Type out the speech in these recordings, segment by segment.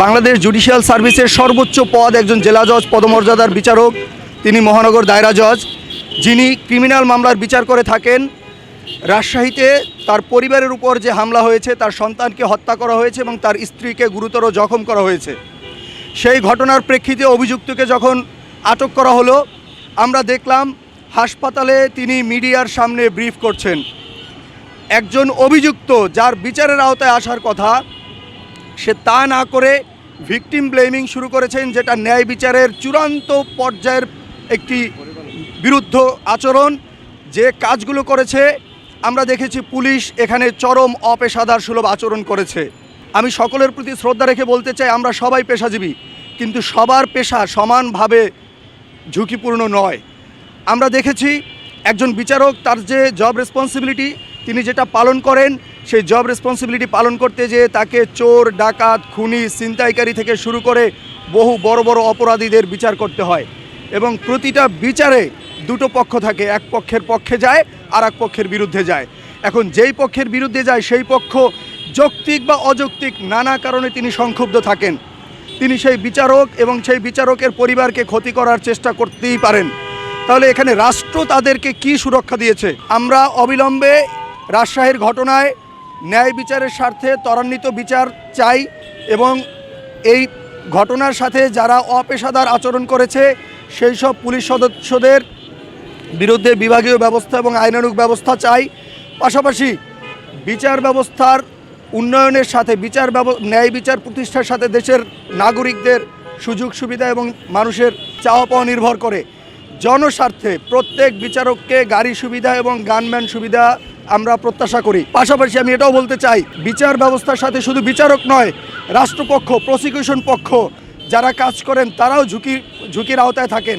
Bangladesh judicial সার্ভিসের সর্বোচ্চ পদ একজন জেলা জজ পদমর্যাদার বিচারক, তিনি মহানগর দায়রা জজ, যিনি ক্রিমিনাল মামলার বিচার করে থাকেন। রাজশাহীতে তার পরিবারের উপর যে হামলা হয়েছে, তার সন্তানকে হত্যা করা হয়েছে এবং তার স্ত্রীকে গুরুতর জখম করা হয়েছে, সেই ঘটনার প্রেক্ষিতে অভিযুক্তকে যখন আটক করা হলো, আমরা দেখলাম হাসপাতালে তিনি মিডিয়ার সামনে ব্রিফ করছেন। একজন অভিযুক্ত যার বিচারের আওতায় আসার কথা, সে তা না করে ভিকটিম ব্লেমিং শুরু করেছেন, যেটা ন্যায় বিচারের চূড়ান্ত পর্যায়ের একটি বিরুদ্ধ আচরণ। যে কাজগুলো করেছে আমরা দেখেছি, পুলিশ এখানে চরম অপেশাদার সুলভ আচরণ করেছে। আমি সকলের প্রতি শ্রদ্ধা রেখে বলতে চাই, আমরা সবাই পেশাজীবী, কিন্তু সবার পেশা সমানভাবে ঝুঁকিপূর্ণ নয়। আমরা দেখেছি একজন বিচারক তার যে জব রেসপন্সিবিলিটি তিনি যেটা পালন করেন, সেই জব রেসপন্সিবিলিটি পালন করতে যেয়ে তাকে চোর, ডাকাত, খুনি, ছিনতাইকারী থেকে শুরু করে বহু বড় বড় অপরাধীদের বিচার করতে হয় এবং প্রতিটা বিচারে দুটো পক্ষ থাকে, এক পক্ষের পক্ষে যায় আর এক পক্ষের বিরুদ্ধে যায়। এখন যেই পক্ষের বিরুদ্ধে যায় সেই পক্ষ যৌক্তিক বা অযৌক্তিক নানা কারণে তিনি সংক্ষুব্ধ থাকেন, তিনি সেই বিচারক এবং সেই বিচারকের পরিবারকে ক্ষতি করার চেষ্টা করতেই পারেন। তাহলে এখানে রাষ্ট্র তাদেরকে কি সুরক্ষা দিয়েছে? আমরা অবিলম্বে রাজশাহীর ঘটনায় ন্যায় বিচারের স্বার্থে ত্বরান্বিত বিচার চাই এবং এই ঘটনার সাথে যারা অপেশাদার আচরণ করেছে সেই সব পুলিশ সদস্যদের বিরুদ্ধে বিভাগীয় ব্যবস্থা এবং আইনানুগ ব্যবস্থা চাই। পাশাপাশি বিচার ব্যবস্থার উন্নয়নের সাথে ন্যায় বিচার প্রতিষ্ঠার সাথে দেশের নাগরিকদের সুযোগ সুবিধা এবং মানুষের চাওয়া পাওয়া নির্ভর করে। জনস্বার্থে প্রত্যেক বিচারককে গাড়ি সুবিধা এবং গানম্যান সুবিধা আমরা প্রত্যাশা করি। পাশাপাশি আমি এটাও বলতে চাই, বিচার ব্যবস্থার সাথে শুধু বিচারক নয়, রাষ্ট্রপক্ষ, প্রসিকিউশন পক্ষ যারা কাজ করেন তারাও ঝুঁকির আওতায় থাকেন।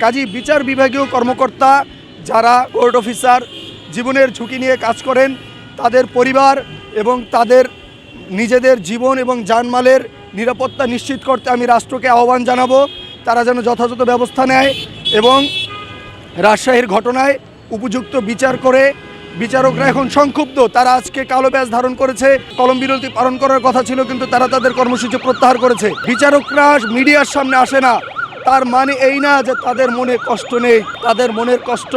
কাজী বিচার বিভাগীয় কর্মকর্তা যারা কোর্ট অফিসার জীবনের ঝুঁকি নিয়ে কাজ করেন, তাদের পরিবার এবং তাদের নিজেদের জীবন এবং জানমালের নিরাপত্তা নিশ্চিত করতে আমি রাষ্ট্রকে আহ্বান জানাবো, তারা যেন যথাযথ ব্যবস্থা নেয় এবং রাজশাহীর ঘটনায় উপযুক্ত বিচার করে। বিচারকরা এখন সংক্ষুব্ধ, তারা আজকে কালো ব্যাজ ধারণ করেছে, কলম বিরতি পালন করার কথা ছিল কিন্তু তারা তাদের কর্মসূচি প্রত্যাহার করেছে। বিচারকরা মিডিয়ার সামনে আসে না, তার মানে এই না যে তাদের মনে কষ্ট নেই, তাদের মনের কষ্ট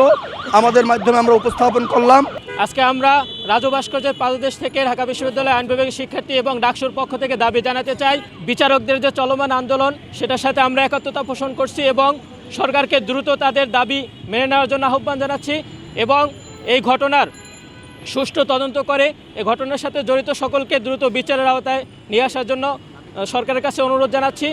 আমাদের মাধ্যমে আমরা উপস্থাপন করলাম। আজকে আমরা রাজু ভাস্কর্যের পাদদেশ থেকে ঢাকা বিশ্ববিদ্যালয় আইন বিভাগের শিক্ষার্থী এবং ডাকসুর পক্ষ থেকে দাবি জানাতে চাই, বিচারকদের যে চলমান আন্দোলন সেটার সাথে আমরা একাত্মতা পোষণ করছি এবং সরকারকে দ্রুত তাদের দাবি মেনে নেওয়ার জন্য আহ্বান জানাচ্ছি এবং এই ঘটনার সুষ্ঠু তদন্ত করে এই ঘটনার সাথে জড়িত সকলকে দ্রুত বিচারের আওতায় নিয়ে আসার জন্য সরকারের কাছে অনুরোধ জানাচ্ছি।